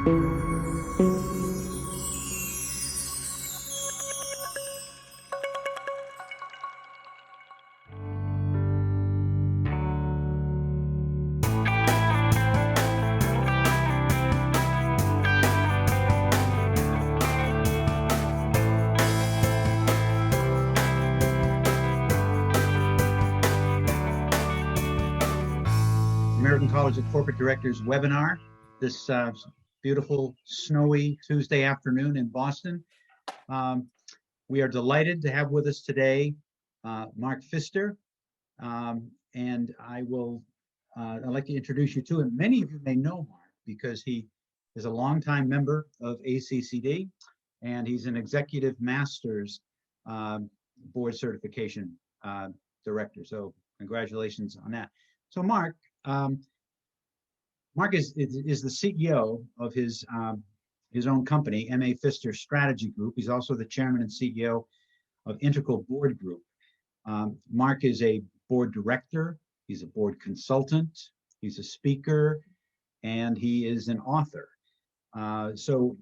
American College of Corporate Directors webinar this beautiful snowy Tuesday afternoon in Boston. We are delighted to have with us today Mark Pfister, and I'd like to introduce you to him. Many of you may know Mark because he is a longtime member of ACCD, and he's an executive master's board certification director. So congratulations on that. So Mark is the CEO of his own company, M.A. Pfister Strategy Group. He's also the chairman and CEO of Integral Board Group. Mark is a board director. He's a board consultant. He's a speaker, and he is an author. So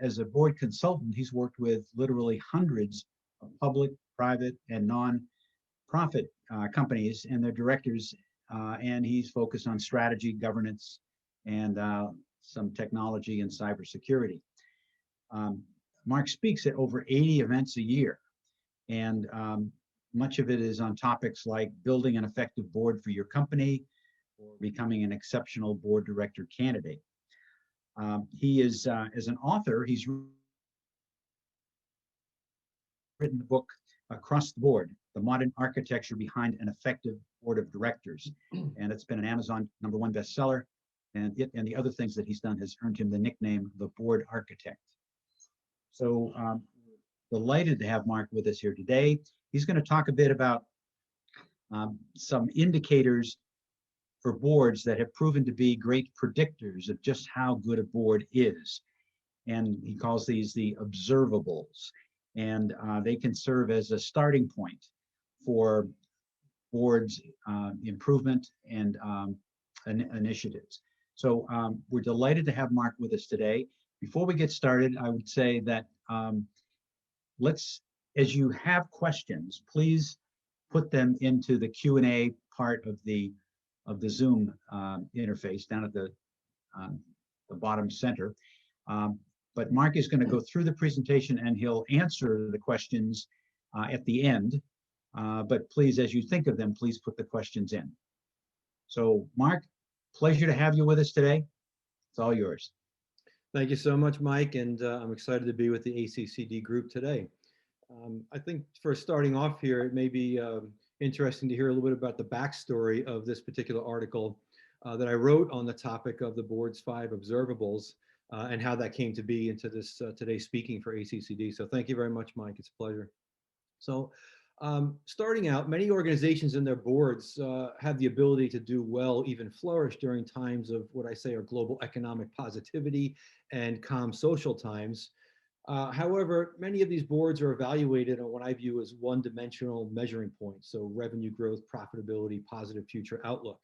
as a board consultant, he's worked with literally hundreds of public, private, and non-profit companies and their directors. And he's focused on strategy, governance, and some technology and cybersecurity. Mark speaks at over 80 events a year, and much of it is on topics like building an effective board for your company or becoming an exceptional board director candidate. He is, as an author, he's written the book Across the Board, The Modern Architecture Behind an Effective Board of Directors. And it's been an Amazon #1 bestseller. And the other things that he's done has earned him the nickname, the Board Architect. So delighted to have Mark with us here today. He's going to talk a bit about some indicators for boards that have proven to be great predictors of just how good a board is. And he calls these the observables. And they can serve as a starting point for boards improvement and initiatives. So we're delighted to have Mark with us today. Before we get started, I would say that as you have questions, please put them into the Q&A part of the Zoom interface down at the bottom center. But Mark is going to go through the presentation and he'll answer the questions at the end. But please, as you think of them, please put the questions in. So Mark, pleasure to have you with us today. It's all yours. Thank you so much, Mike, and I'm excited to be with the ACCD group today. I think for starting off here, it may be interesting to hear a little bit about the backstory of this particular article that I wrote on the topic of the board's 5 observables and how that came to be into this today's speaking for ACCD. So thank you very much, Mike. It's a pleasure. So starting out, many organizations and their boards have the ability to do well, even flourish during times of what I say are global economic positivity and calm social times. However, many of these boards are evaluated on what I view as one-dimensional measuring points, so revenue growth, profitability, positive future outlook.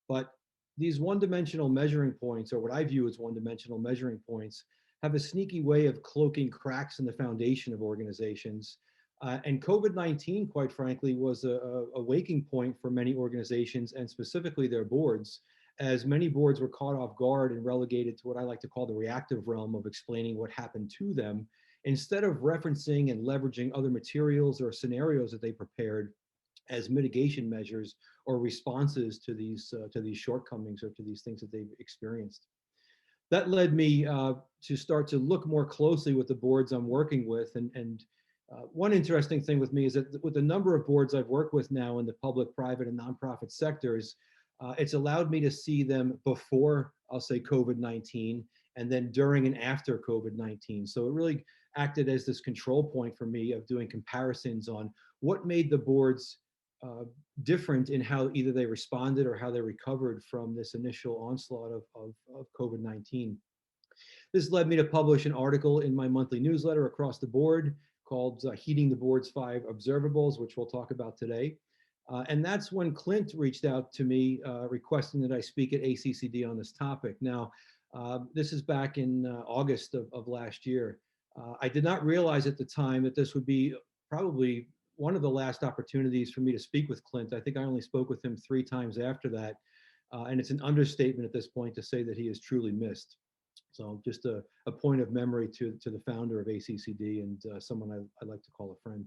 But these one-dimensional measuring points, or what I view as one-dimensional measuring points, have a sneaky way of cloaking cracks in the foundation of organizations. And COVID-19, quite frankly, was a waking point for many organizations and specifically their boards, as many boards were caught off guard and relegated to what I like to call the reactive realm of explaining what happened to them, instead of referencing and leveraging other materials or scenarios that they prepared as mitigation measures or responses to these shortcomings or to these things that they've experienced. That led me to start to look more closely with the boards I'm working with, and one interesting thing with me is that with the number of boards I've worked with now in the public, private, and nonprofit sectors, it's allowed me to see them before, I'll say, COVID-19, and then during and after COVID-19. So it really acted as this control point for me of doing comparisons on what made the boards different in how either they responded or how they recovered from this initial onslaught of COVID-19. This led me to publish an article in my monthly newsletter Across the Board called Heeding the Board's 5 Observables, which we'll talk about today. And that's when Clint reached out to me requesting that I speak at ACCD on this topic. Now, This is back in August of last year. I did not realize at the time that this would be probably one of the last opportunities for me to speak with Clint. I think I only spoke with him 3 times after that. And it's an understatement at this point to say that he is truly missed. So just a point of memory to the founder of ACCD and someone I like to call a friend.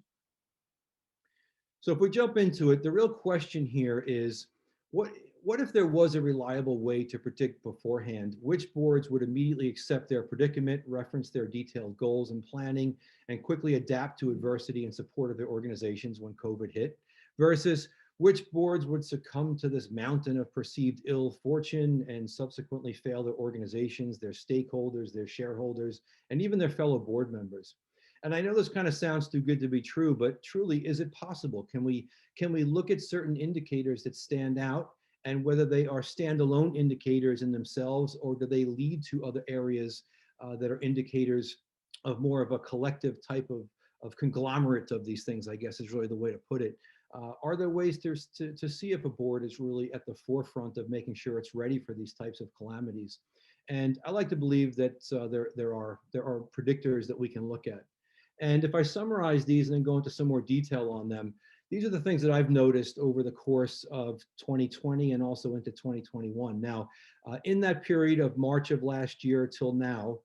So if we jump into it, the real question here is, what if there was a reliable way to predict beforehand which boards would immediately accept their predicament, reference their detailed goals and planning, and quickly adapt to adversity in support of their organizations when COVID hit, versus which boards would succumb to this mountain of perceived ill fortune and subsequently fail their organizations, their stakeholders, their shareholders, and even their fellow board members? And I know this kind of sounds too good to be true, but truly, is it possible? Can we look at certain indicators that stand out, and whether they are standalone indicators in themselves, or do they lead to other areas that are indicators of more of a collective type of conglomerate of these things, I guess is really the way to put it. Are there ways to see if a board is really at the forefront of making sure it's ready for these types of calamities? And I like to believe that there are predictors that we can look at. And if I summarize these and then go into some more detail on them, these are the things that I've noticed over the course of 2020 and also into 2021. Now, in that period of March of last year till now,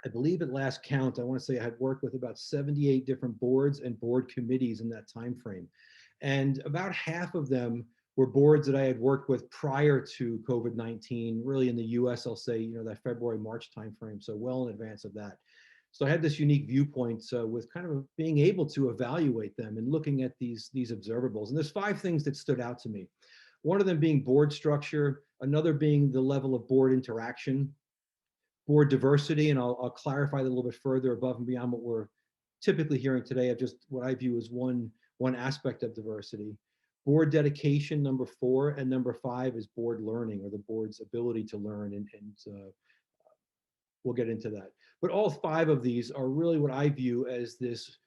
I believe at last count, I want to say I had worked with about 78 different boards and board committees in that time frame. And about half of them were boards that I had worked with prior to COVID-19, really in the US, I'll say, that February, March timeframe, so well in advance of that. So I had this unique viewpoint with kind of being able to evaluate them and looking at these observables. And there's 5 things that stood out to me. One of them being board structure, another being the level of board interaction, board diversity, and I'll clarify that a little bit further above and beyond what we're typically hearing today of just what I view as one aspect of diversity. Board dedication, number 4, and number 5 is board learning, or the board's ability to learn, and we'll get into that. But all 5 of these are really what I view as this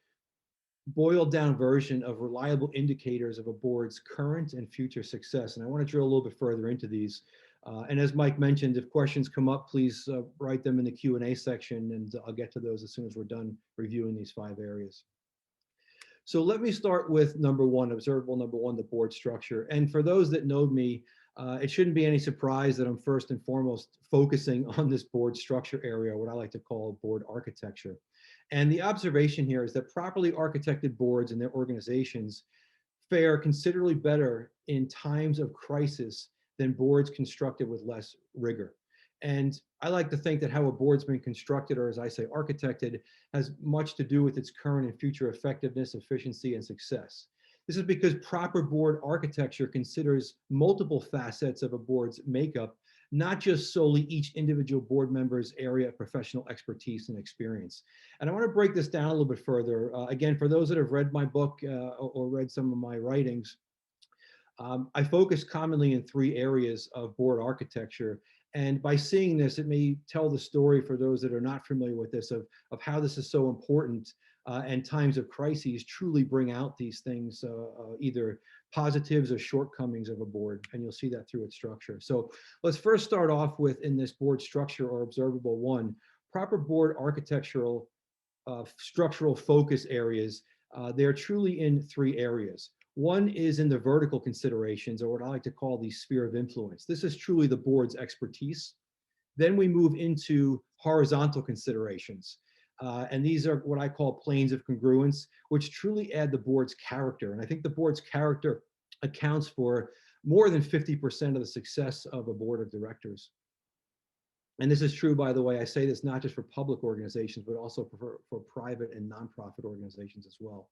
boiled down version of reliable indicators of a board's current and future success. And I want to drill a little bit further into these. And as Mike mentioned, if questions come up, please write them in the Q&A section, and I'll get to those as soon as we're done reviewing these 5 areas. So let me start with number 1, observable number 1, the board structure. And for those that know me, it shouldn't be any surprise that I'm first and foremost focusing on this board structure area, what I like to call board architecture. And the observation here is that properly architected boards and their organizations fare considerably better in times of crisis than boards constructed with less rigor. And I like to think that how a board's been constructed, or as I say, architected, has much to do with its current and future effectiveness, efficiency, and success. This is because proper board architecture considers multiple facets of a board's makeup, not just solely each individual board member's area of professional expertise and experience. And I want to break this down a little bit further. Again, for those that have read my book or read some of my writings, I focus commonly in 3 areas of board architecture. And by seeing this, it may tell the story for those that are not familiar with this of how this is so important, and times of crises truly bring out these things, either positives or shortcomings of a board, and you'll see that through its structure. So let's first start off with, in this board structure or observable 1, proper board architectural structural focus areas. They're truly in 3 areas. One is in the vertical considerations, or what I like to call the sphere of influence. This is truly the board's expertise. Then we move into horizontal considerations. And these are what I call planes of congruence, which truly add the board's character. And I think the board's character accounts for more than 50% of the success of a board of directors. And this is true, by the way, I say this not just for public organizations, but also for private and nonprofit organizations as well.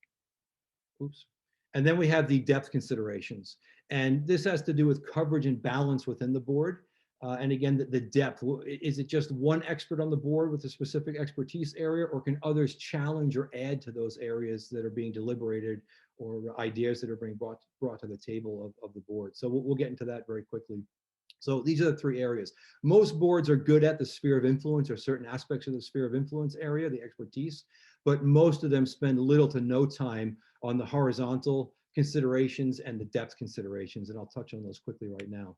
Oops. And then we have the depth considerations. And this has to do with coverage and balance within the board. And again, the depth, is it just one expert on the board with a specific expertise area, or can others challenge or add to those areas that are being deliberated, or ideas that are being brought to the table of the board? So we'll get into that very quickly. So these are the 3 areas. Most boards are good at the sphere of influence, or certain aspects of the sphere of influence area, the expertise, but most of them spend little to no time on the horizontal considerations and the depth considerations, and I'll touch on those quickly right now.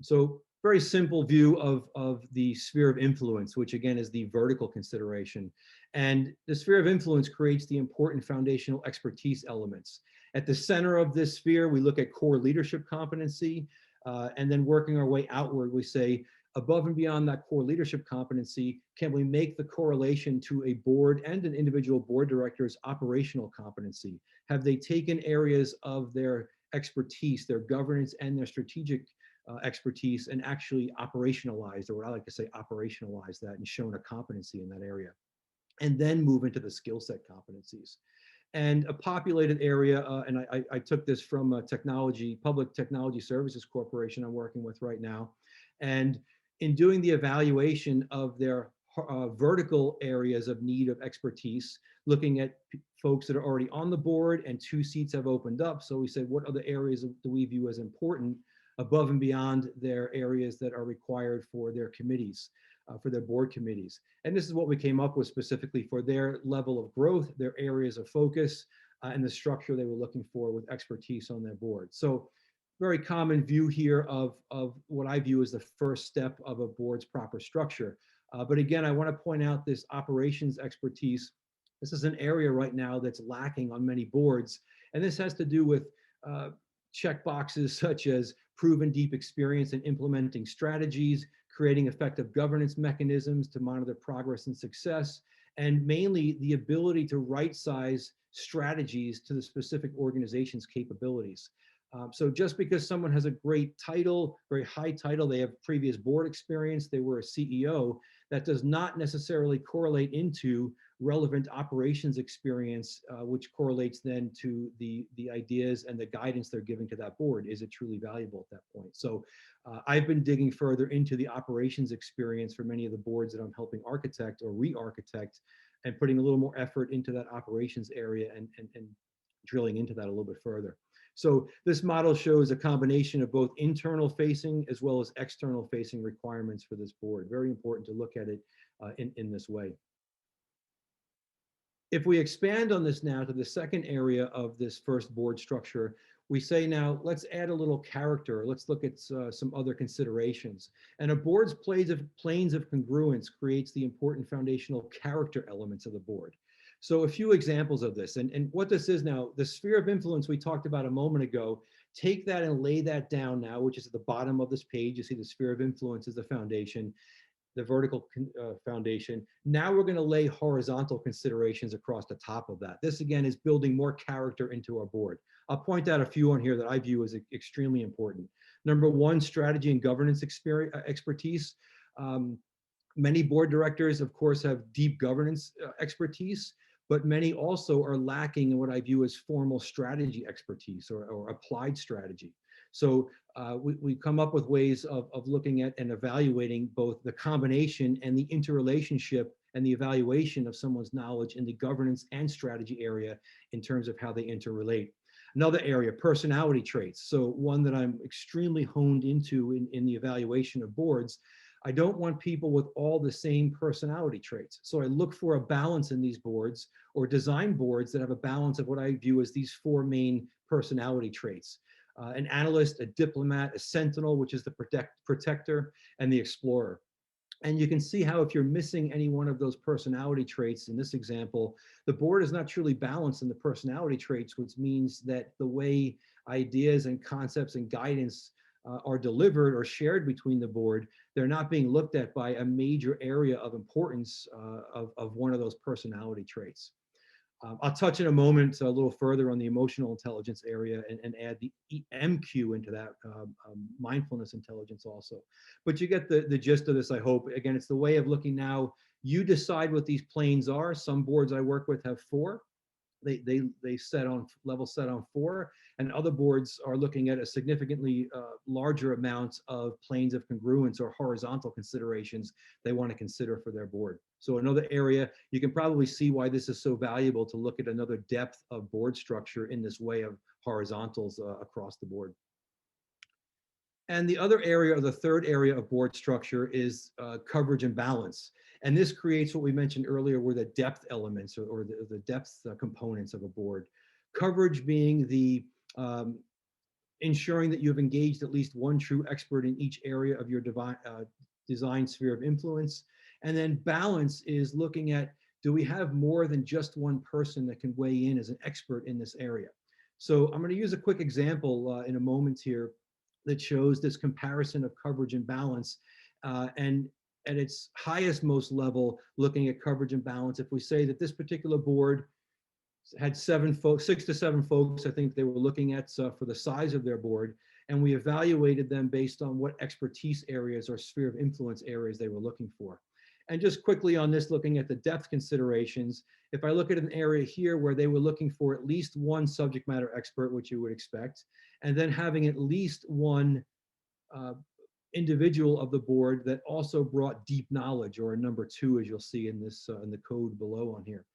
So very simple view of the sphere of influence, which again is the vertical consideration. And the sphere of influence creates the important foundational expertise elements. At the center of this sphere, we look at core leadership competency, and then working our way outward, we say, above and beyond that core leadership competency, can we make the correlation to a board and an individual board director's operational competency? Have they taken areas of their expertise, their governance and their strategic expertise, and actually operationalized, or what I like to say, operationalized that and shown a competency in that area? And then move into the skill set competencies. And a populated area, and I took this from a public technology services corporation I'm working with right now. And in doing the evaluation of their vertical areas of need of expertise, looking at folks that are already on the board, and 2 seats have opened up. So we said, what other areas do we view as important above and beyond their areas that are required for their committees, for their board committees? And this is what we came up with specifically for their level of growth, their areas of focus, and the structure they were looking for with expertise on their board. So very common view here of what I view as the first step of a board's proper structure. But again, I want to point out this operations expertise. This is an area right now that's lacking on many boards. And this has to do with check boxes such as proven deep experience in implementing strategies, creating effective governance mechanisms to monitor progress and success, and mainly the ability to right-size strategies to the specific organization's capabilities. So just because someone has a great title, very high title, they have previous board experience, they were a CEO, that does not necessarily correlate into relevant operations experience, which correlates then to the ideas and the guidance they're giving to that board. Is it truly valuable at that point? So I've been digging further into the operations experience for many of the boards that I'm helping architect or re-architect, and putting a little more effort into that operations area and drilling into that a little bit further. So this model shows a combination of both internal facing as well as external facing requirements for this board. Very important to look at it in this way. If we expand on this now to the second area of this first board structure, we say now, let's add a little character. Let's look at some other considerations. And a board's planes of congruence creates the important foundational character elements of the board. So a few examples of this, and what this is now, the sphere of influence we talked about a moment ago, take that and lay that down now, which is at the bottom of this page. You see the sphere of influence is the foundation, the vertical foundation. Now we're going to lay horizontal considerations across the top of that. This again is building more character into our board. I'll point out a few on here that I view as extremely important. Number one, strategy and governance expertise. Many board directors, of course, have deep governance expertise, but many also are lacking in what I view as formal strategy expertise or applied strategy. So we come up with ways of looking at and evaluating both the combination and the interrelationship and the evaluation of someone's knowledge in the governance and strategy area in terms of how they interrelate. Another area, personality traits. So one that I'm extremely honed into in the evaluation of boards. I don't want people with all the same personality traits. So I look for a balance in these boards, or design boards that have a balance of what I view as these 4 main personality traits. An analyst, a diplomat, a sentinel, which is the protector, and the explorer. And you can see how if you're missing any one of those personality traits in this example, the board is not truly balanced in the personality traits, which means that the way ideas and concepts and guidance are delivered or shared between the board, they're not being looked at by a major area of importance of one of those personality traits. I'll touch in a moment a little further on the emotional intelligence area and add the MQ into that, mindfulness intelligence also. But you get the gist of this, I hope. Again, it's the way of looking now. You decide what these planes are. Some boards I work with have 4. They set on level set on 4, and other boards are looking at a significantly larger amount of planes of congruence or horizontal considerations they want to consider for their board. So another area, you can probably see why this is so valuable to look at another depth of board structure in this way of horizontals across the board. And the other area, or the third area of board structure, is coverage and balance. And this creates what we mentioned earlier were the depth elements or the depth components of a board. Coverage being the ensuring that you've engaged at least one true expert in each area of your design sphere of influence. And then balance is looking at, do we have more than just one person that can weigh in as an expert in this area? So I'm going to use a quick example in a moment here that shows this comparison of coverage and balance. And at its highest, most level, looking at coverage and balance, if we say that this particular board had 6 to 7 folks, I think they were looking at for the size of their board, and we evaluated them based on what expertise areas or sphere of influence areas they were looking for. And just quickly on this, looking at the depth considerations, if I look at an area here where they were looking for at least one subject matter expert, which you would expect, and then having at least one individual of the board that also brought deep knowledge, or a number 2, as you'll see in this in the code below on here.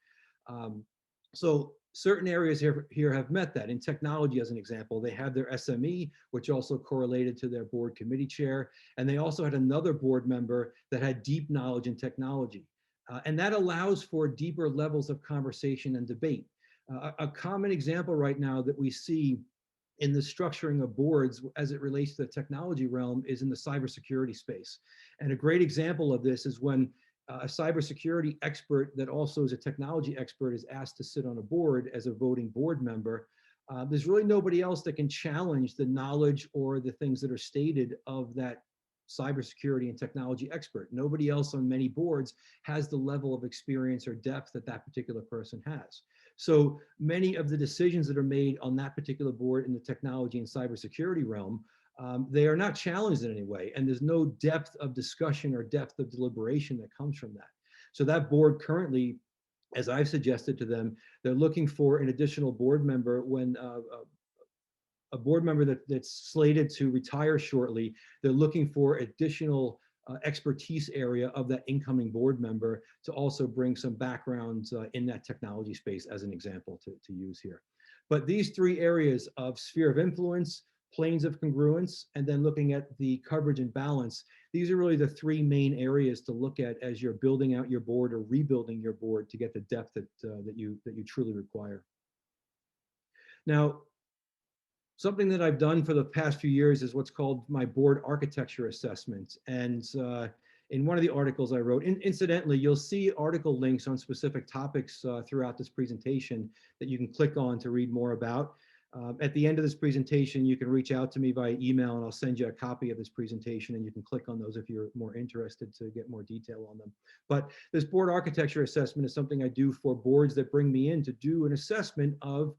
So certain areas here have met that. In technology, as an example, they had their SME, which also correlated to their board committee chair. And they also had another board member that had deep knowledge in technology. And that allows for deeper levels of conversation and debate. A common example right now that we see in the structuring of boards as it relates to the technology realm is in the cybersecurity space. And a great example of this is when a cybersecurity expert that also is a technology expert is asked to sit on a board as a voting board member. There's really nobody else that can challenge the knowledge or the things that are stated of that cybersecurity and technology expert. Nobody else on many boards has the level of experience or depth that that particular person has. So many of the decisions that are made on that particular board in the technology and cybersecurity realm, they are not challenged in any way, and there's no depth of discussion or depth of deliberation that comes from that. So that board currently, as I've suggested to them, they're looking for an additional board member when a board member that's slated to retire shortly. They're looking for additional expertise area of that incoming board member to also bring some background in that technology space, as an example to use here. But these 3 areas of sphere of influence, planes of congruence, and then looking at the coverage and balance, these are really the 3 main areas to look at as you're building out your board or rebuilding your board to get the depth that you truly require. Now, something that I've done for the past few years is what's called my board architecture assessment. And in one of the articles I wrote, incidentally, you'll see article links on specific topics throughout this presentation that you can click on to read more about. At the end of this presentation, you can reach out to me via email and I'll send you a copy of this presentation, and you can click on those if you're more interested to get more detail on them. But this board architecture assessment is something I do for boards that bring me in to do an assessment of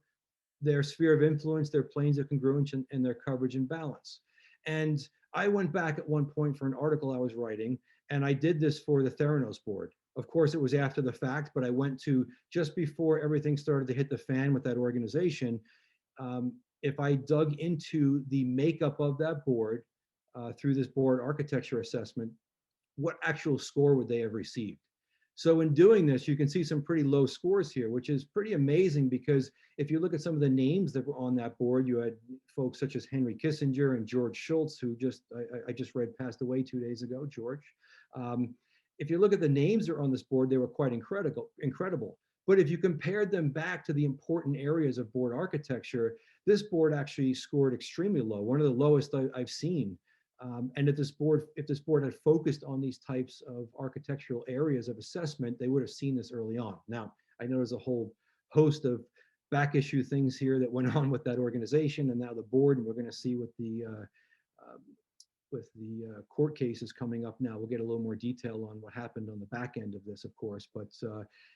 their sphere of influence, their planes of congruence, and their coverage and balance. And I went back at one point for an article I was writing, and I did this for the Theranos board. Of course, it was after the fact, but I went to just before everything started to hit the fan with that organization. If I dug into the makeup of that board through this board architecture assessment, what actual score would they have received? So in doing this, you can see some pretty low scores here, which is pretty amazing, because if you look at some of the names that were on that board, you had folks such as Henry Kissinger and George Shultz, who I just read passed away 2 days ago, George. If you look at the names that are on this board, they were quite incredible. But if you compared them back to the important areas of board architecture, this board actually scored extremely low, one of the lowest I've seen. And if this board had focused on these types of architectural areas of assessment, they would have seen this early on. Now, I know there's a whole host of back issue things here that went on with that organization and now the board, and we're going to see with the court cases coming up now. We'll get a little more detail on what happened on the back end of this, of course, but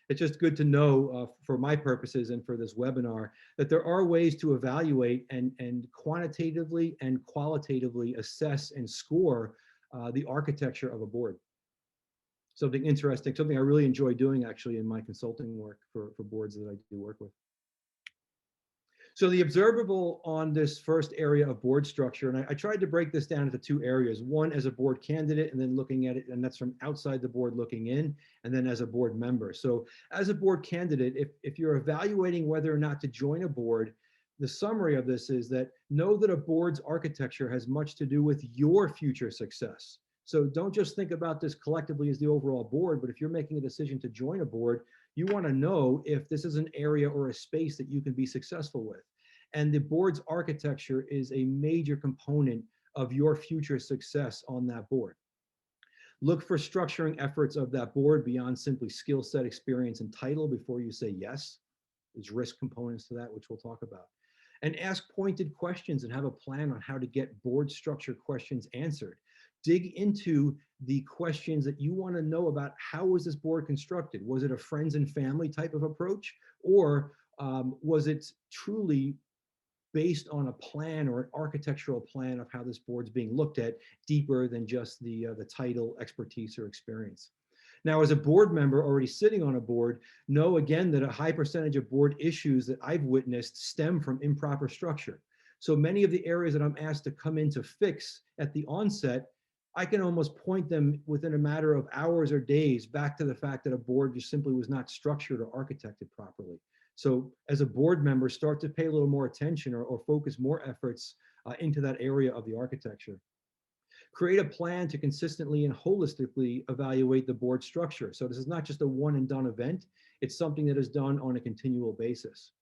it's just good to know for my purposes and for this webinar that there are ways to evaluate and quantitatively and qualitatively assess and score the architecture of a board. Something interesting, something I really enjoy doing actually in my consulting work for boards that I do work with. So the observable on this first area of board structure, and I tried to break this down into 2 areas, one as a board candidate and then looking at it, and that's from outside the board looking in, and then as a board member. So as a board candidate, if you're evaluating whether or not to join a board, the summary of this is that know that a board's architecture has much to do with your future success. So don't just think about this collectively as the overall board, but if you're making a decision to join a board, you want to know if this is an area or a space that you can be successful with. And the board's architecture is a major component of your future success on that board. Look for structuring efforts of that board beyond simply skill set, experience, and title before you say yes. There's risk components to that, which we'll talk about. And ask pointed questions and have a plan on how to get board structure questions answered. Dig into the questions that you want to know about. How was this board constructed? Was it a friends and family type of approach? Or was it truly based on a plan or an architectural plan of how this board's being looked at, deeper than just the title, expertise, or experience? Now, as a board member already sitting on a board, know again that a high percentage of board issues that I've witnessed stem from improper structure. So many of the areas that I'm asked to come in to fix at the onset, I can almost point them within a matter of hours or days back to the fact that a board just simply was not structured or architected properly. So as a board member, start to pay a little more attention or focus more efforts into that area of the architecture. Create a plan to consistently and holistically evaluate the board structure. So this is not just a one and done event. It's something that is done on a continual basis.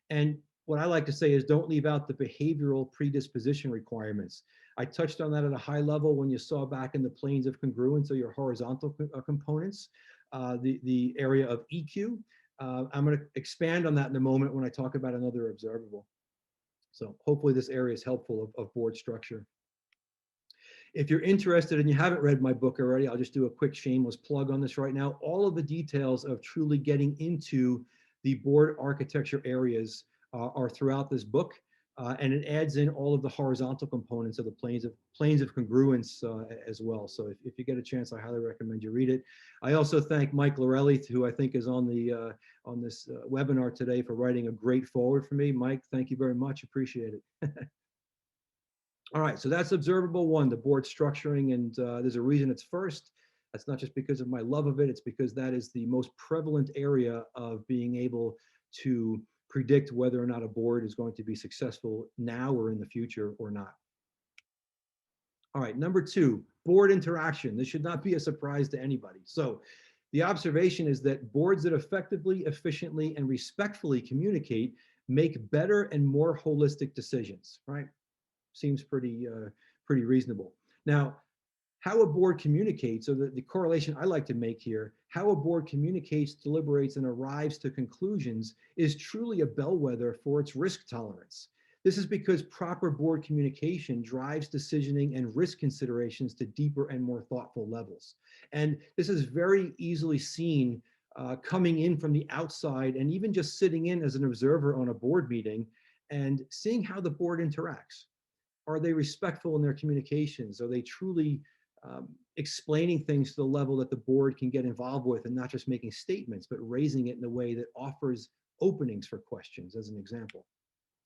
And what I like to say is don't leave out the behavioral predisposition requirements. I touched on that at a high level when you saw back in the planes of congruence or your horizontal components, the area of EQ. I'm going to expand on that in a moment when I talk about another observable. So hopefully this area is helpful of board structure. If you're interested and you haven't read my book already, I'll just do a quick shameless plug on this right now. All of the details of truly getting into the board architecture areas are throughout this book, and it adds in all of the horizontal components of the planes of congruence as well. So if you get a chance, I highly recommend you read it. I also thank Mike Lorelli, who I think is on this webinar today, for writing a great foreword for me. Mike, thank you very much. Appreciate it. All right, so that's observable one, the board structuring, and there's a reason it's first. That's not just because of my love of it, it's because that is the most prevalent area of being able to predict whether or not a board is going to be successful now or in the future or not. All right, number two, board interaction. This should not be a surprise to anybody. So the observation is that boards that effectively, efficiently, and respectfully communicate make better and more holistic decisions, right? Seems pretty reasonable. Now, how a board communicates, so the correlation I like to make here, how a board communicates, deliberates, and arrives to conclusions is truly a bellwether for its risk tolerance. This is because proper board communication drives decisioning and risk considerations to deeper and more thoughtful levels. And this is very easily seen coming in from the outside and even just sitting in as an observer on a board meeting and seeing how the board interacts. Are they respectful in their communications? Are they truly explaining things to the level that the board can get involved with and not just making statements, but raising it in a way that offers openings for questions, as an example?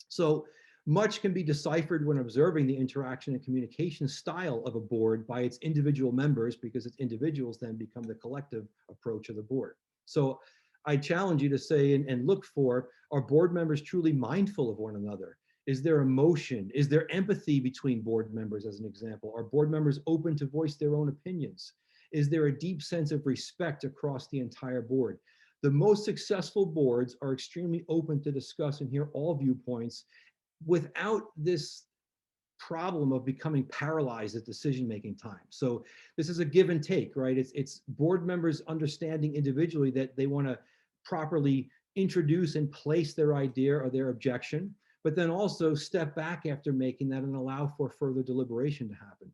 So much can be deciphered when observing the interaction and communication style of a board by its individual members, because its individuals then become the collective approach of the board. So I challenge you to say and look for, are board members truly mindful of one another? Is there emotion? Is there empathy between board members, as an example? Are board members open to voice their own opinions? Is there a deep sense of respect across the entire board? The most successful boards are extremely open to discuss and hear all viewpoints without this problem of becoming paralyzed at decision-making time. So this is a give and take, right? It's board members understanding individually that they want to properly introduce and place their idea or their objection, but then also step back after making that and allow for further deliberation to happen.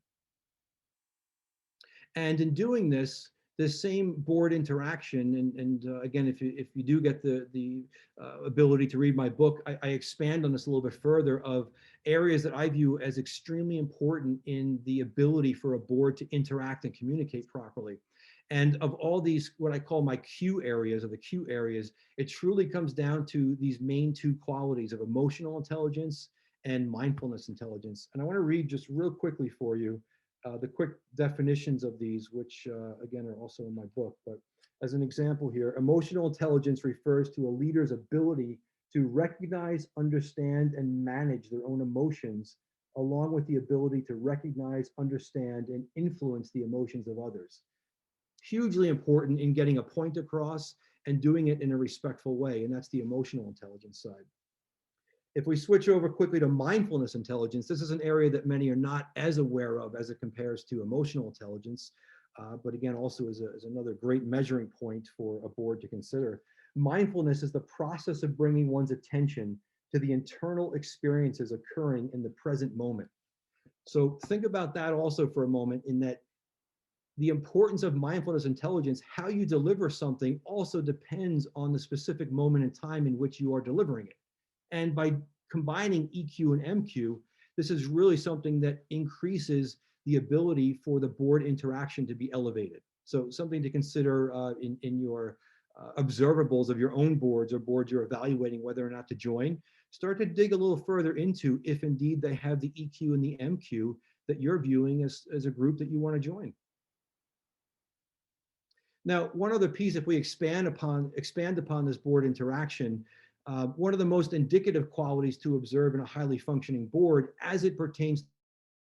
And in doing this, this same board interaction, and again, if you do get the ability to read my book, I expand on this a little bit further of areas that I view as extremely important in the ability for a board to interact and communicate properly. And of all these, what I call my Q areas, or the Q areas, it truly comes down to these main two qualities of emotional intelligence and mindfulness intelligence. And I want to read just real quickly for you the quick definitions of these, which again are also in my book. But as an example here, emotional intelligence refers to a leader's ability to recognize, understand, and manage their own emotions, along with the ability to recognize, understand, and influence the emotions of others. Hugely important in getting a point across and doing it in a respectful way, and that's the emotional intelligence side. If we switch over quickly to mindfulness intelligence, this is an area that many are not as aware of as it compares to emotional intelligence. But again, also is another great measuring point for a board to consider. Mindfulness is the process of bringing one's attention to the internal experiences occurring in the present moment. So think about that also for a moment, in that the importance of mindfulness intelligence, how you deliver something also depends on the specific moment in time in which you are delivering it. And by combining EQ and MQ, this is really something that increases the ability for the board interaction to be elevated. So something to consider in your observables of your own boards or boards you're evaluating whether or not to join. Start to dig a little further into if indeed they have the EQ and the MQ that you're viewing as a group that you want to join. Now, one other piece, if we expand upon this board interaction, one of the most indicative qualities to observe in a highly functioning board as it pertains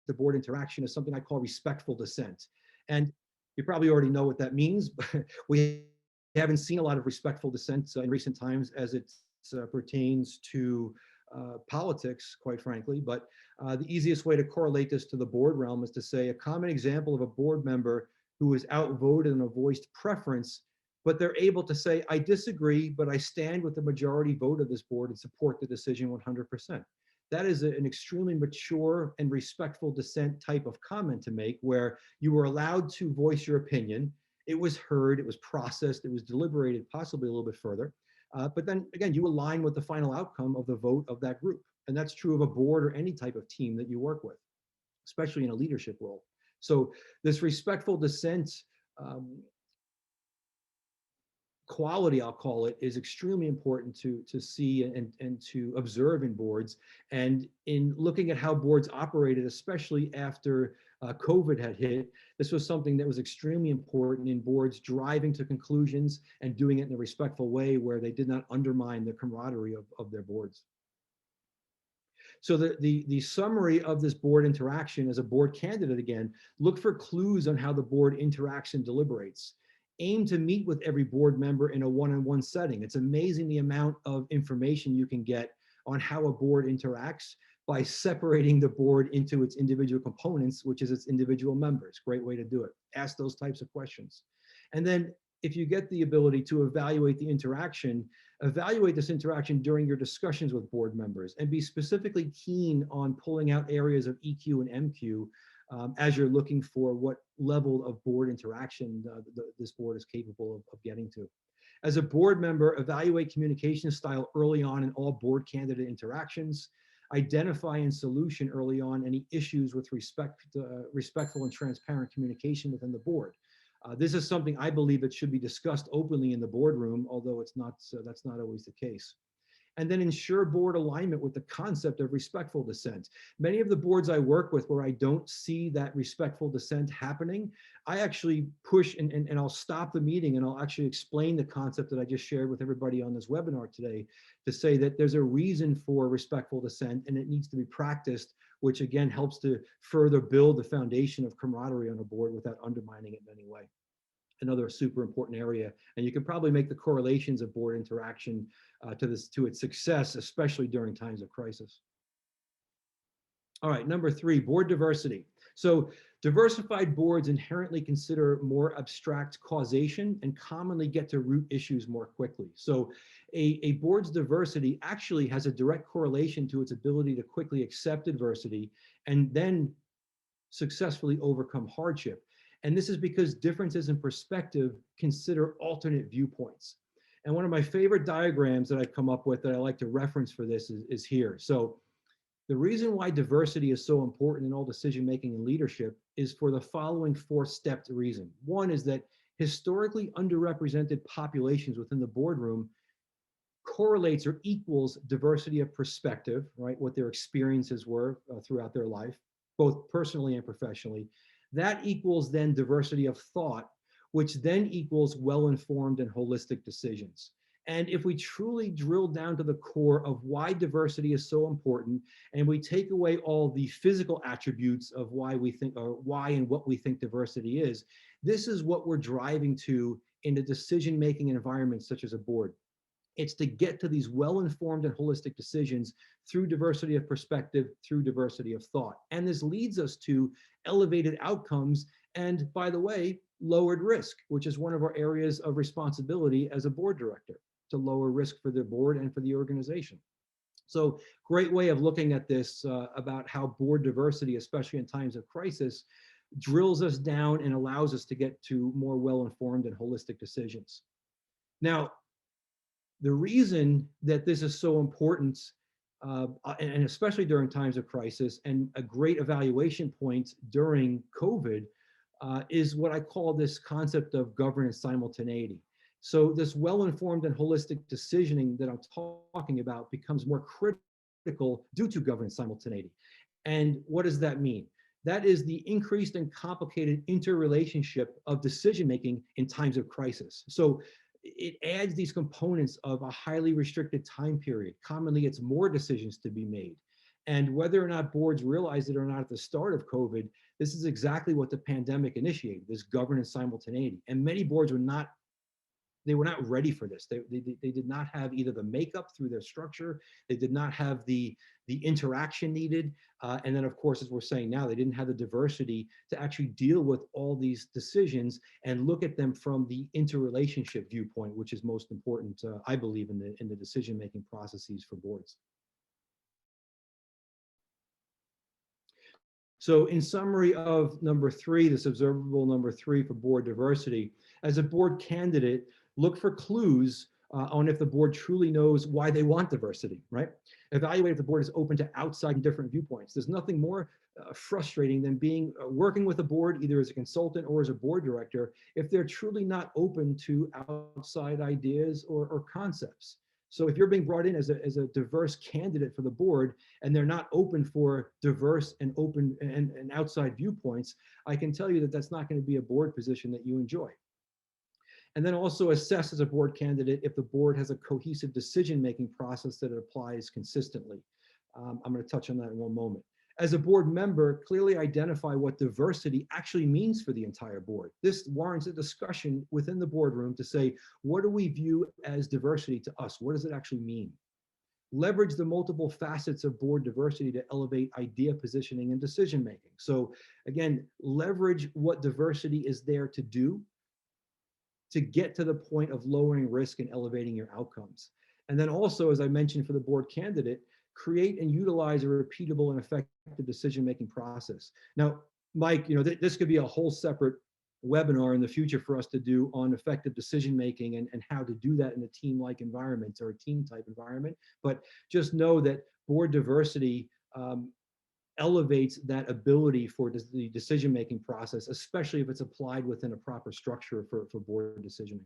to board interaction is something I call respectful dissent. And you probably already know what that means, but we haven't seen a lot of respectful dissent in recent times as it pertains to politics, quite frankly. But the easiest way to correlate this to the board realm is to say a common example of a board member who is outvoted in a voiced preference, but they're able to say, I disagree, but I stand with the majority vote of this board and support the decision 100%. That is an extremely mature and respectful dissent type of comment to make, where you were allowed to voice your opinion. It was heard, it was processed, it was deliberated possibly a little bit further. But then again, you align with the final outcome of the vote of that group. And that's true of a board or any type of team that you work with, especially in a leadership role. So this respectful dissent quality, I'll call it, is extremely important to see and to observe in boards. And in looking at how boards operated, especially after COVID had hit, this was something that was extremely important in boards driving to conclusions and doing it in a respectful way where they did not undermine the camaraderie of their boards. So the summary of this board interaction as a board candidate, again, look for clues on how the board interacts and deliberates. Aim to meet with every board member in a one-on-one setting. It's amazing the amount of information you can get on how a board interacts by separating the board into its individual components, which is its individual members. Great way to do it. Ask those types of questions. And then if you get the ability to evaluate the interaction, evaluate this interaction during your discussions with board members and be specifically keen on pulling out areas of EQ and MQ as you're looking for what level of board interaction this board is capable of getting to. As a board member, evaluate communication style early on in all board candidate interactions. Identify and solution early on any issues with respectful and transparent communication within the board. This is something I believe that should be discussed openly in the boardroom, although it's not, that's not always the case. And then ensure board alignment with the concept of respectful dissent. Many of the boards I work with where I don't see that respectful dissent happening, I actually push and I'll stop the meeting and I'll actually explain the concept that I just shared with everybody on this webinar today to say that there's a reason for respectful dissent and it needs to be practiced, which again helps to further build the foundation of camaraderie on a board without undermining it in any way. Another super important area, and you can probably make the correlations of board interaction to its success, especially during times of crisis. All right, number 3, board diversity. So diversified boards inherently consider more abstract causation and commonly get to root issues more quickly. So a board's diversity actually has a direct correlation to its ability to quickly accept adversity and then successfully overcome hardship. And this is because differences in perspective consider alternate viewpoints. And one of my favorite diagrams that I've come up with that I like to reference for this is here. So the reason why diversity is so important in all decision-making and leadership is for the following 4-stepped reason. One is that historically underrepresented populations within the boardroom correlates or equals diversity of perspective, right? What their experiences were throughout their life, both personally and professionally. That equals then diversity of thought, which then equals well-informed and holistic decisions. And if we truly drill down to the core of why diversity is so important, and we take away all the physical attributes of why we think, or why and what we think diversity is, this is what we're driving to in a decision-making environment such as a board. It's to get to these well-informed and holistic decisions through diversity of perspective, through diversity of thought. And this leads us to elevated outcomes and, by the way, lowered risk, which is one of our areas of responsibility as a board director, to lower risk for the board and for the organization. So great way of looking at this about how board diversity, especially in times of crisis, drills us down and allows us to get to more well-informed and holistic decisions. Now, the reason that this is so important, and especially during times of crisis, and a great evaluation point during COVID, is what I call this concept of governance simultaneity. So this well-informed and holistic decisioning that I'm talking about becomes more critical due to governance simultaneity. And what does that mean? That is the increased and complicated interrelationship of decision-making in times of crisis. So it adds these components of a highly restricted time period. Commonly, it's more decisions to be made. And whether or not boards realize it or not at the start of COVID, this is exactly what the pandemic initiated, this governance simultaneity. And many boards were not ready for this. They did not have either the makeup through their structure, they did not have the interaction needed, and then of course, as we're saying now, they didn't have the diversity to actually deal with all these decisions and look at them from the interrelationship viewpoint, which is most important, I believe, in the decision-making processes for boards. So in summary of number 3, this observable number 3 for board diversity, as a board candidate, look for clues on if the board truly knows why they want diversity, right? Evaluate if the board is open to outside and different viewpoints. There's nothing more frustrating than working with a board, either as a consultant or as a board director, if they're truly not open to outside ideas or concepts. So if you're being brought in as a diverse candidate for the board and they're not open for diverse and open and outside viewpoints, I can tell you that that's not going to be a board position that you enjoy. And then also assess as a board candidate if the board has a cohesive decision-making process that it applies consistently. I'm going to touch on that in one moment. As a board member, clearly identify what diversity actually means for the entire board. This warrants a discussion within the boardroom to say, what do we view as diversity to us? What does it actually mean? Leverage the multiple facets of board diversity to elevate idea positioning and decision-making. So again, leverage what diversity is there to do to get to the point of lowering risk and elevating your outcomes. And then also, as I mentioned for the board candidate, create and utilize a repeatable and effective decision-making process. Now, Mike, this could be a whole separate webinar in the future for us to do on effective decision-making and how to do that in a team-like environment or a team-type environment. But just know that board diversity elevates that ability for the decision-making process, especially if it's applied within a proper structure for board decisioning.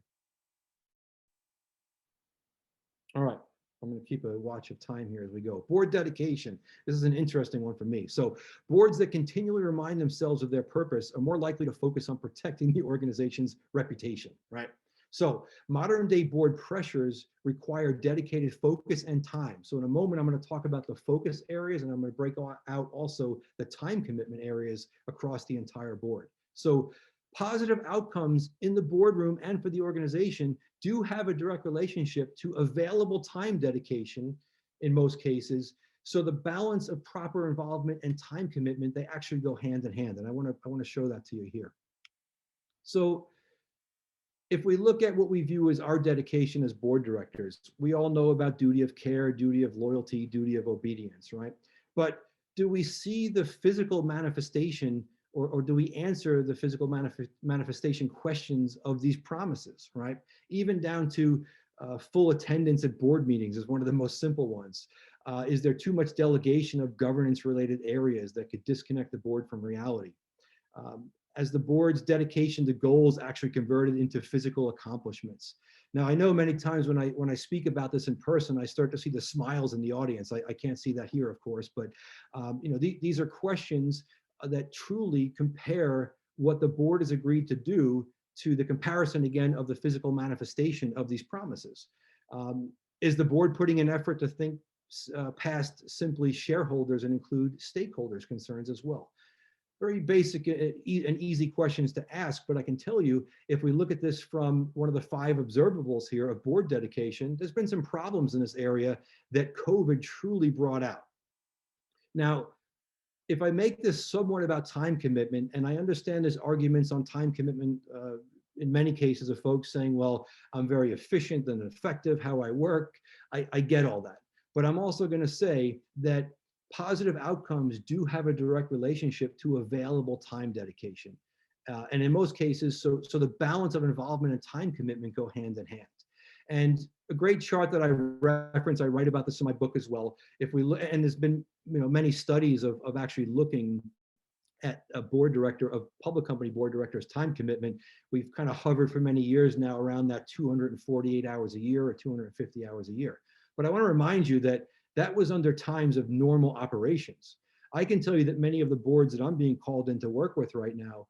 All right, I'm going to keep a watch of time here as we go. Board dedication. This is an interesting one for me. So boards that continually remind themselves of their purpose are more likely to focus on protecting the organization's reputation, right? So modern day board pressures require dedicated focus and time. So in a moment, I'm going to talk about the focus areas, and I'm going to break out also the time commitment areas across the entire board. So positive outcomes in the boardroom and for the organization do have a direct relationship to available time dedication in most cases. So the balance of proper involvement and time commitment, they actually go hand in hand. And I want to show that to you here. So if we look at what we view as our dedication as board directors, we all know about duty of care, duty of loyalty, duty of obedience, right? But do we see the physical manifestation or do we answer the physical manifestation questions of these promises, right? Even down to full attendance at board meetings is one of the most simple ones. Is there too much delegation of governance related areas that could disconnect the board from reality? As the board's dedication to goals actually converted into physical accomplishments. Now, I know many times when I speak about this in person, I start to see the smiles in the audience. I can't see that here, of course, but these are questions that truly compare what the board has agreed to do to the comparison, again, of the physical manifestation of these promises. Is the board putting an effort to think past simply shareholders and include stakeholders' concerns as well? very basic and easy questions to ask, but I can tell you, if we look at this from one of the 5 observables here of board dedication, there's been some problems in this area that COVID truly brought out. Now, if I make this somewhat about time commitment, and I understand there's arguments on time commitment in many cases of folks saying, well, I'm very efficient and effective how I work. I get all that. But I'm also going to say that positive outcomes do have a direct relationship to available time dedication. And in most cases, so the balance of involvement and time commitment go hand in hand. And a great chart that I reference, I write about this in my book as well. If we look, and there's been many studies of actually looking at a board director of public company board directors' time commitment. We've kind of hovered for many years now around that 248 hours a year or 250 hours a year. But I want to remind you that that was under times of normal operations. I can tell you that many of the boards that I'm being called in to work with right now,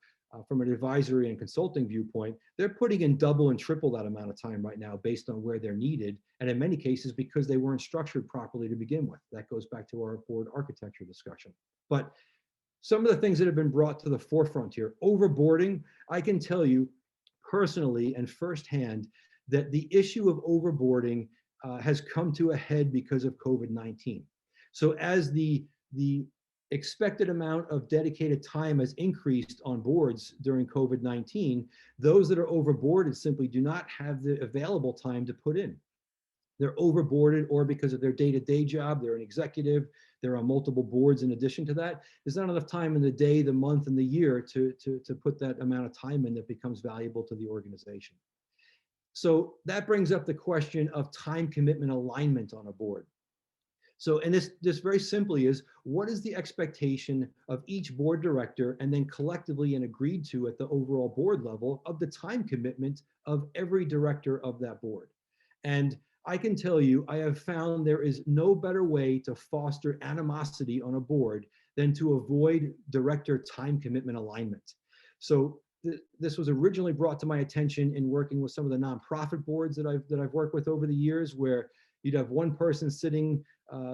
from an advisory and consulting viewpoint, they're putting in double and triple that amount of time right now based on where they're needed. And in many cases, because they weren't structured properly to begin with. That goes back to our board architecture discussion. But some of the things that have been brought to the forefront here, overboarding, I can tell you personally and firsthand that the issue of overboarding has come to a head because of COVID-19. So as the expected amount of dedicated time has increased on boards during COVID-19, those that are overboarded simply do not have the available time to put in. They're overboarded, or because of their day-to-day job, they're an executive, they're on multiple boards in addition to that. There's not enough time in the day, the month, and the year to put that amount of time in that becomes valuable to the organization. So that brings up the question of time commitment alignment on a board. So, and this very simply is, what is the expectation of each board director, and then collectively and agreed to at the overall board level, of the time commitment of every director of that board? And I can tell you, I have found there is no better way to foster animosity on a board than to avoid director time commitment alignment. So this was originally brought to my attention in working with some of the nonprofit boards that I've worked with over the years, where you'd have one person sitting,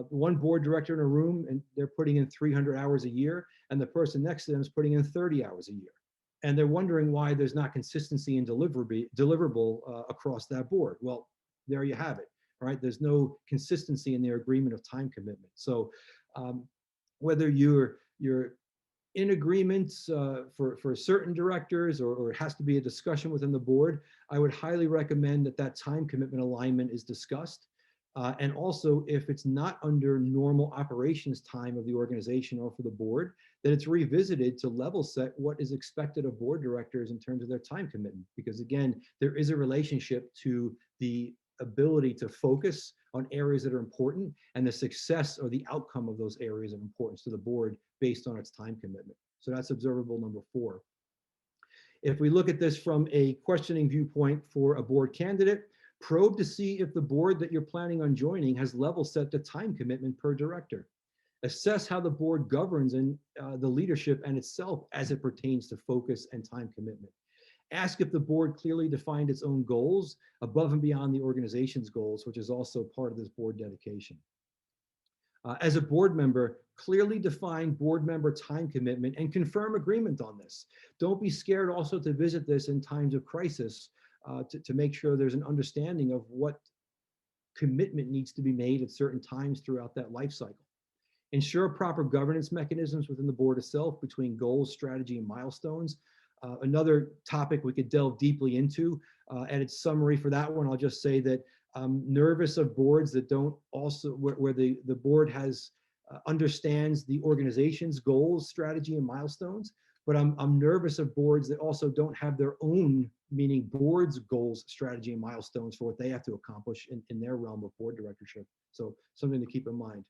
one board director in a room, and they're putting in 300 hours a year, and the person next to them is putting in 30 hours a year. And they're wondering why there's not consistency in deliverable across that board. Well, there you have it, right? There's no consistency in their agreement of time commitment. So whether you're in agreement for certain directors, or it has to be a discussion within the board, I would highly recommend that time commitment alignment is discussed. And also, if it's not under normal operations time of the organization or for the board, that it's revisited to level set what is expected of board directors in terms of their time commitment. Because again, there is a relationship to the ability to focus on areas that are important, and the success or the outcome of those areas of importance to the board based on its time commitment. So that's observable number 4. If we look at this from a questioning viewpoint for a board candidate, probe to see if the board that you're planning on joining has level set the time commitment per director. Assess how the board governs and the leadership and itself as it pertains to focus and time commitment. Ask if the board clearly defined its own goals above and beyond the organization's goals, which is also part of this board dedication. As a board member, clearly define board member time commitment and confirm agreement on this. Don't be scared also to visit this in times of crisis to make sure there's an understanding of what commitment needs to be made at certain times throughout that life cycle. Ensure proper governance mechanisms within the board itself between goals, strategy, and milestones. Another topic we could delve deeply into, and its summary for that one, I'll just say that I'm nervous of boards that don't also, where the board has understands the organization's goals, strategy, and milestones, but I'm nervous of boards that also don't have their own, meaning board's goals, strategy, and milestones for what they have to accomplish in their realm of board directorship. So something to keep in mind.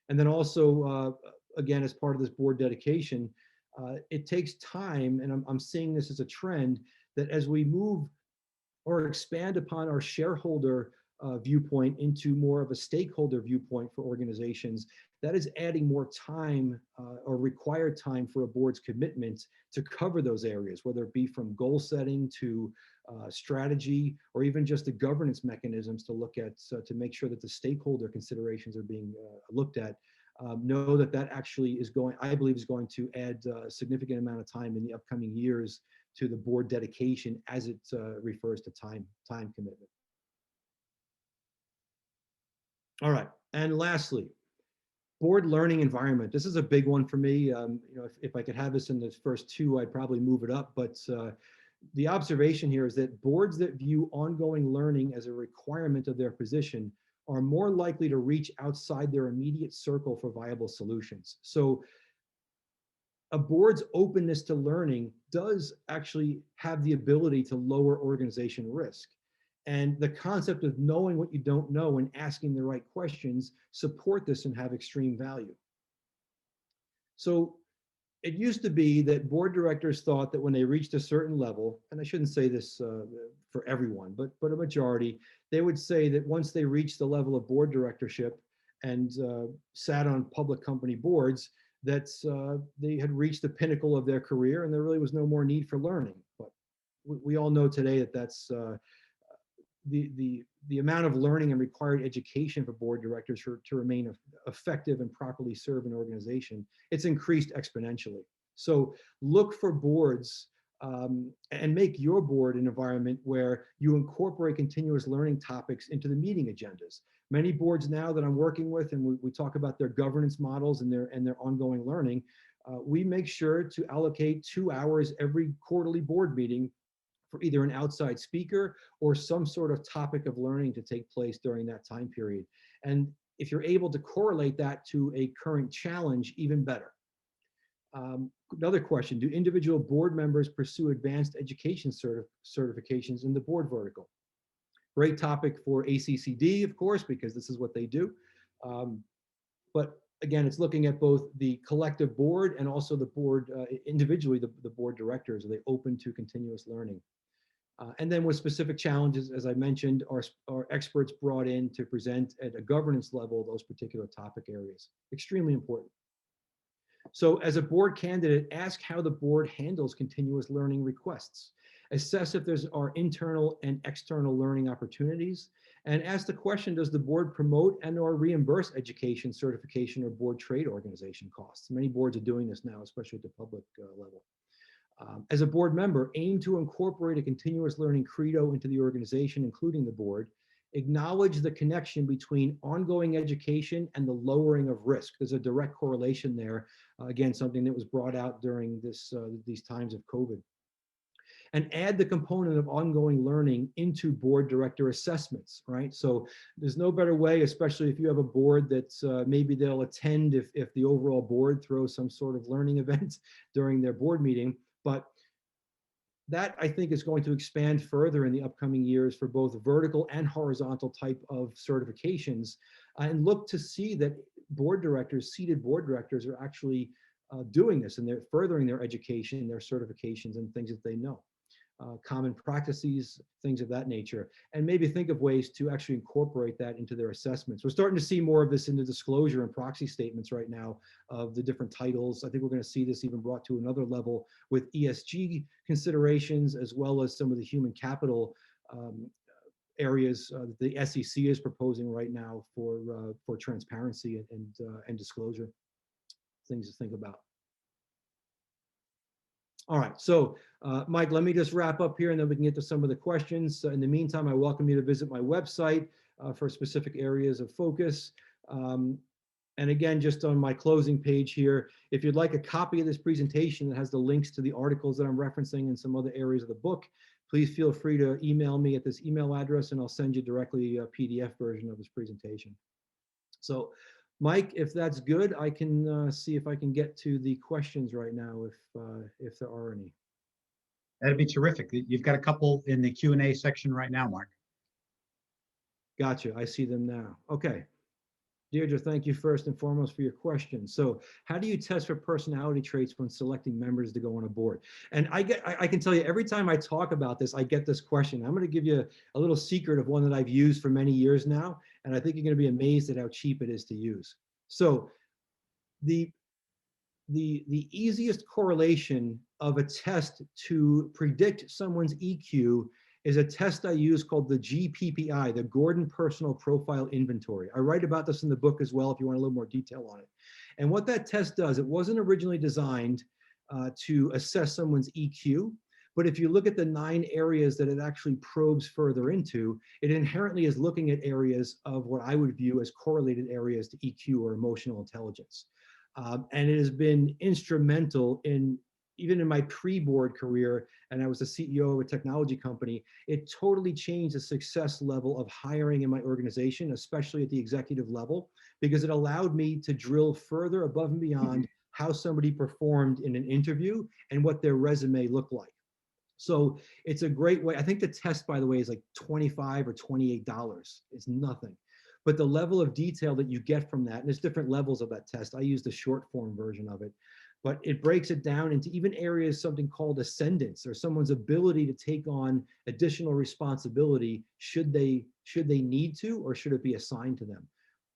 And then also, again, as part of this board dedication, it takes time, and I'm seeing this as a trend, that as we move or expand upon our shareholder viewpoint into more of a stakeholder viewpoint for organizations, that is adding more time or required time for a board's commitment to cover those areas, whether it be from goal setting to strategy, or even just the governance mechanisms to look at, to make sure that the stakeholder considerations are being looked at know that that actually is going, I believe, is going to add a significant amount of time in the upcoming years to the board dedication as it refers to time commitment. All right, and lastly, board learning environment. This is a big one for me. You know, if I could have this in the first two, I'd probably move it up. But the observation here is that boards that view ongoing learning as a requirement of their position are more likely to reach outside their immediate circle for viable solutions. So a board's openness to learning does actually have the ability to lower organization risk. And the concept of knowing what you don't know and asking the right questions support this and have extreme value. So it used to be that board directors thought that when they reached a certain level, and I shouldn't say this for everyone, but a majority, they would say that once they reached the level of board directorship and sat on public company boards, that they had reached the pinnacle of their career and there really was no more need for learning. But we all know today that that's the amount of learning and required education for board directors to remain effective and properly serve an organization, it's increased exponentially. So look for boards and make your board an environment where you incorporate continuous learning topics into the meeting agendas. Many boards now that I'm working with, and we talk about their governance models and their ongoing learning, we make sure to allocate 2 hours every quarterly board meeting for either an outside speaker or some sort of topic of learning to take place during that time period. And if you're able to correlate that to a current challenge, even better. Another question, do individual board members pursue advanced education certifications in the board vertical? Great topic for ACCD, of course, because this is what they do. But again, it's looking at both the collective board and also the board, individually, the board directors. Are they open to continuous learning? And then with specific challenges, as I mentioned, are experts brought in to present at a governance level those particular topic areas. Extremely important. So as a board candidate, ask how the board handles continuous learning requests. Assess if are internal and external learning opportunities, and ask the question, does the board promote and or reimburse education, certification, or board trade organization costs? Many boards are doing this now, especially at the public level. As a board member, aim to incorporate a continuous learning credo into the organization, including the board. Acknowledge the connection between ongoing education and the lowering of risk. There's a direct correlation there. Again, something that was brought out during these times of COVID. And add the component of ongoing learning into board director assessments, right? So there's no better way, especially if you have a board that's maybe they'll attend if the overall board throws some sort of learning event during their board meeting. But that, I think, is going to expand further in the upcoming years for both vertical and horizontal type of certifications, and look to see that board directors, seated board directors, are actually doing this, and they're furthering their education, their certifications, and things that they know. Common practices, things of that nature, and maybe think of ways to actually incorporate that into their assessments. We're starting to see more of this in the disclosure and proxy statements right now of the different titles. I think we're going to see this even brought to another level with ESG considerations, as well as some of the human capital areas that the SEC is proposing right now for transparency and disclosure. Things to think about. All right, so Mike, let me just wrap up here and then we can get to some of the questions. In the meantime, I welcome you to visit my website for specific areas of focus. And again, just on my closing page here, if you'd like a copy of this presentation that has the links to the articles that I'm referencing and some other areas of the book, please feel free to email me at this email address and I'll send you directly a PDF version of this presentation. So Mike, if that's good, I can see if I can get to the questions right now, if there are any. That'd be terrific. You've got a couple in the Q&A section right now, Mark. Gotcha, I see them now. Okay. Deirdre, thank you first and foremost for your question. So how do you test for personality traits when selecting members to go on a board? And I can tell you, every time I talk about this, I get this question. I'm going to give you a little secret of one that I've used for many years now, and I think you're going to be amazed at how cheap it is to use. So the easiest correlation of a test to predict someone's EQ is a test I use called the GPPI, the Gordon Personal Profile Inventory. I write about this in the book as well if you want a little more detail on it. And what that test does, it wasn't originally designed to assess someone's EQ, but if you look at the 9 areas that it actually probes further into, it inherently is looking at areas of what I would view as correlated areas to EQ or emotional intelligence. And it has been instrumental in, even in my pre-board career, and I was the CEO of a technology company, it totally changed the success level of hiring in my organization, especially at the executive level, because it allowed me to drill further above and beyond how somebody performed in an interview and what their resume looked like. So it's a great way. I think the test, by the way, is like $25 or $28. It's nothing. But the level of detail that you get from that, and there's different levels of that test. I use the short form version of it, but it breaks it down into even areas, something called ascendance, or someone's ability to take on additional responsibility should they need to, or should it be assigned to them.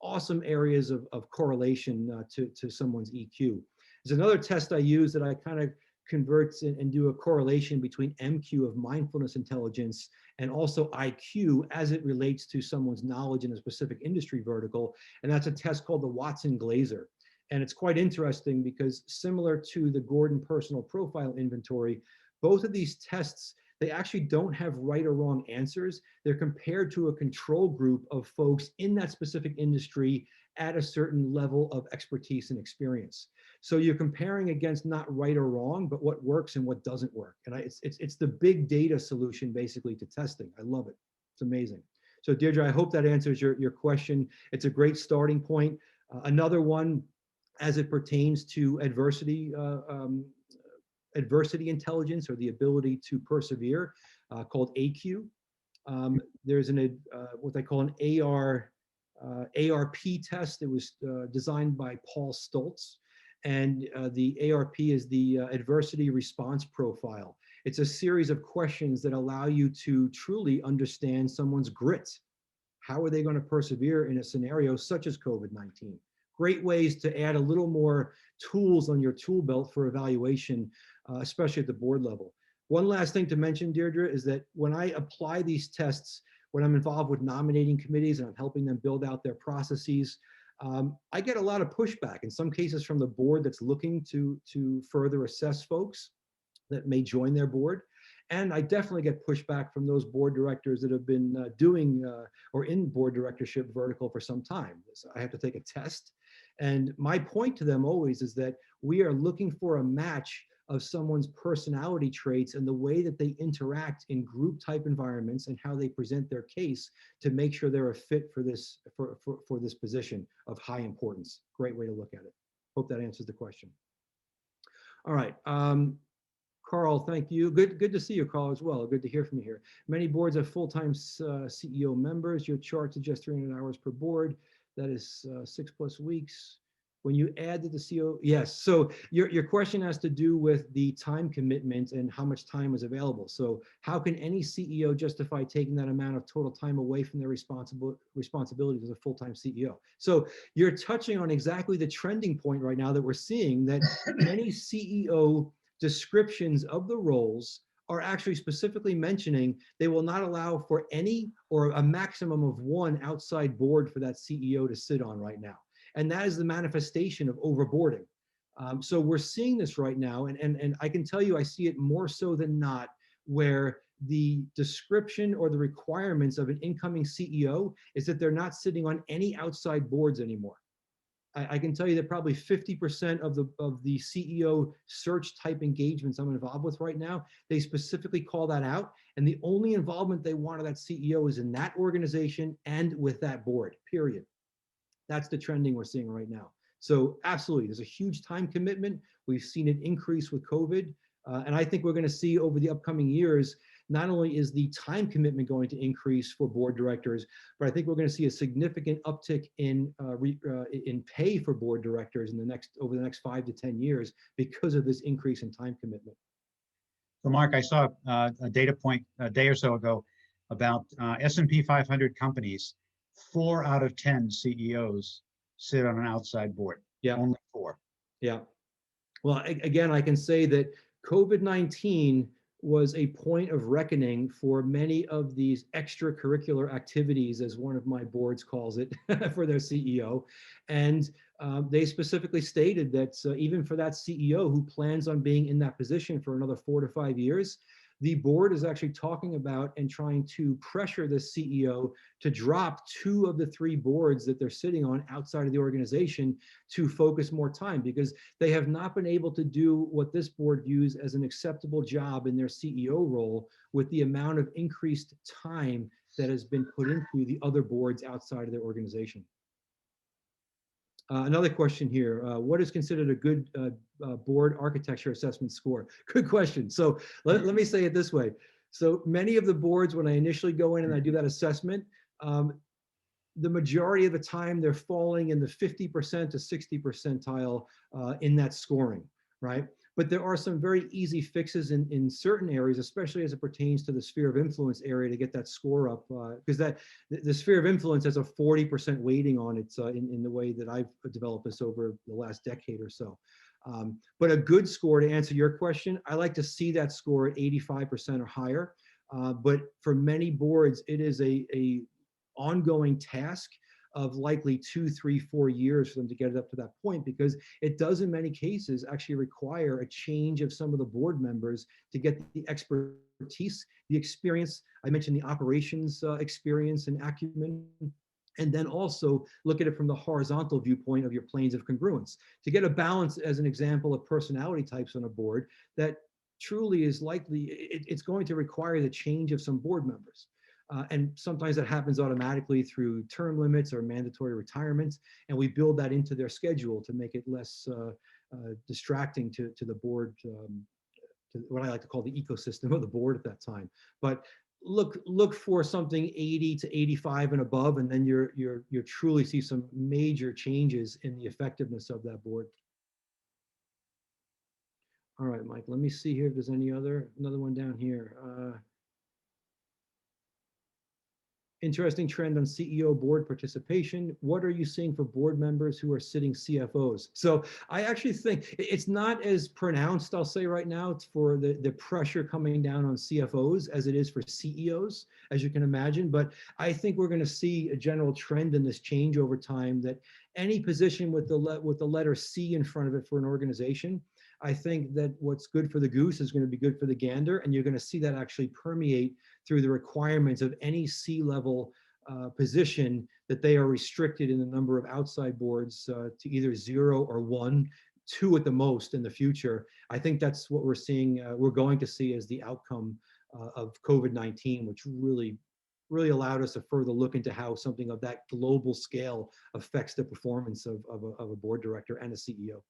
Awesome areas of correlation to someone's EQ. There's another test I use that I kind of converts and do a correlation between MQ of mindfulness intelligence and also IQ as it relates to someone's knowledge in a specific industry vertical. And that's a test called the Watson-Glaser. And it's quite interesting because similar to the Gordon Personal Profile Inventory, both of these tests, they actually don't have right or wrong answers. They're compared to a control group of folks in that specific industry at a certain level of expertise and experience. So you're comparing against not right or wrong, but what works and what doesn't work. And it's the big data solution basically to testing. I love it. It's amazing. So Deirdre, I hope that answers your question. It's a great starting point. Another one, as it pertains to adversity intelligence, or the ability to persevere, called AQ. There's what they call an ARP test. It was designed by Paul Stoltz. And the ARP is the Adversity Response Profile. It's a series of questions that allow you to truly understand someone's grit. How are they going to persevere in a scenario such as COVID-19? Great ways to add a little more tools on your tool belt for evaluation, especially at the board level. One last thing to mention, Deirdre, is that when I apply these tests, when I'm involved with nominating committees and I'm helping them build out their processes, I get a lot of pushback, in some cases from the board that's looking to further assess folks that may join their board. And I definitely get pushback from those board directors that have been doing or in board directorship vertical for some time. So I have to take a test. And my point to them always is that we are looking for a match of someone's personality traits and the way that they interact in group type environments and how they present their case to make sure they're a fit for this for this position of high importance. Great way to look at it. Hope that answers the question. All right. Carl, thank you. Good to see you, Carl, as well. Good to hear from you here. Many boards have full-time CEO members. Your chart suggests 300 hours per board. That is 6+ weeks. When you add to the CEO, yes. So your question has to do with the time commitment and how much time is available. So how can any CEO justify taking that amount of total time away from their responsibilities as a full-time CEO? So you're touching on exactly the trending point right now that we're seeing, that many CEO descriptions of the roles are actually specifically mentioning they will not allow for any or a maximum of one outside board for that CEO to sit on right now. And that is the manifestation of overboarding. So we're seeing this right now, and I can tell you I see it more so than not, where the description or the requirements of an incoming CEO is that they're not sitting on any outside boards anymore. I can tell you that probably 50% of the CEO search type engagements I'm involved with right now, they specifically call that out. And the only involvement they want of that CEO is in that organization and with that board, period. That's the trending we're seeing right now. So absolutely, there's a huge time commitment. We've seen it increase with COVID. And I think we're going to see over the upcoming years, not only is the time commitment going to increase for board directors, but I think we're going to see a significant uptick in pay for board directors over the next 5 to 10 years because of this increase in time commitment. So Mark, I saw a data point a day or so ago about S&P 500 companies. 4 out of 10 CEOs sit on an outside board. Yeah. Only 4. Yeah. Well, again, I can say that COVID-19 was a point of reckoning for many of these extracurricular activities, as one of my boards calls it, for their CEO. And they specifically stated that even for that CEO who plans on being in that position for another 4 to 5 years, the board is actually talking about and trying to pressure the CEO to drop 2 of the 3 boards that they're sitting on outside of the organization to focus more time, because they have not been able to do what this board views as an acceptable job in their CEO role with the amount of increased time that has been put into the other boards outside of their organization. Another question here. What is considered a good board architecture assessment score? Good question. So let me say it this way. So many of the boards, when I initially go in and I do that assessment, the majority of the time they're falling in the 50% to 60 percentile in that scoring, right? But there are some very easy fixes in certain areas, especially as it pertains to the sphere of influence area, to get that score up, because the sphere of influence has a 40% weighting on it in the way that I've developed this over the last decade or so. But a good score, to answer your question, I like to see that score at 85% or higher. But for many boards, it is a ongoing task of likely 2, 3, 4 years for them to get it up to that point, because it does in many cases actually require a change of some of the board members to get the expertise, the experience. I mentioned the operations experience and acumen, and then also look at it from the horizontal viewpoint of your planes of congruence to get a balance, as an example, of personality types on a board that truly is likely, it's going to require the change of some board members. And sometimes that happens automatically through term limits or mandatory retirements, and we build that into their schedule to make it less distracting to the board, to what I like to call the ecosystem of the board at that time. But look for something 80 to 85 and above, and then you truly see some major changes in the effectiveness of that board. All right, Mike, let me see here if there's another one down here. Interesting trend on CEO board participation. What are you seeing for board members who are sitting CFOs? So I actually think it's not as pronounced, I'll say right now, it's for the pressure coming down on CFOs as it is for CEOs, as you can imagine. But I think we're going to see a general trend in this change over time, that any position with the letter C in front of it for an organization, I think that what's good for the goose is going to be good for the gander, and you're going to see that actually permeate through the requirements of any C-level position, that they are restricted in the number of outside boards to either 0 or 1, 2 at the most in the future. I think that's what we're seeing, we're going to see as the outcome of COVID-19, which really allowed us to further look into how something of that global scale affects the performance of a board director and a CEO.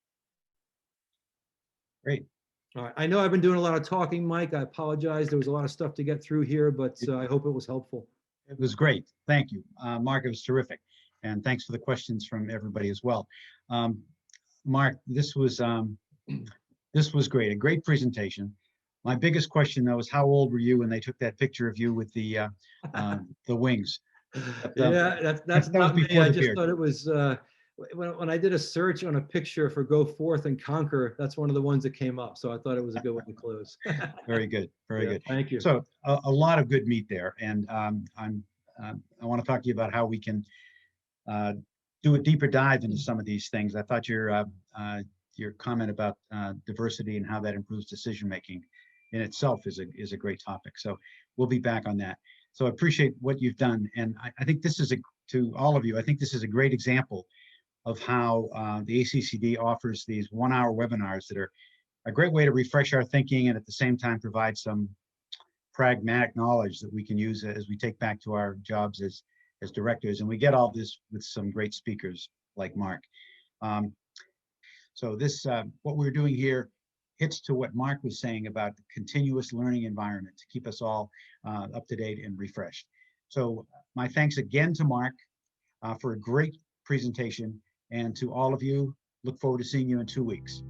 Great. All right. I know I've been doing a lot of talking, Mike. I apologize. There was a lot of stuff to get through here, but I hope it was helpful. It was great. Thank you. Mark, it was terrific. And thanks for the questions from everybody as well. Mark, this was great. A great presentation. My biggest question, though, is how old were you when they took that picture of you with the wings? But, yeah, that's not me. I just beard. thought it was, when I did a search on a picture for Go Forth and Conquer, that's one of the ones that came up. So I thought it was a good one to close. Very good. Very good. Thank you. So a lot of good meat there. And I want to talk to you about how we can do a deeper dive into some of these things. I thought your comment about diversity and how that improves decision-making in itself is a great topic. So we'll be back on that. So I appreciate what you've done. And I think this is to all of you, I think this is a great example of how the ACCD offers these 1-hour webinars that are a great way to refresh our thinking and at the same time provide some pragmatic knowledge that we can use as we take back to our jobs as directors. And we get all this with some great speakers like Mark. So this, what we're doing here hits to what Mark was saying about the continuous learning environment to keep us all up to date and refreshed. So my thanks again to Mark for a great presentation, and to all of you, look forward to seeing you in 2 weeks.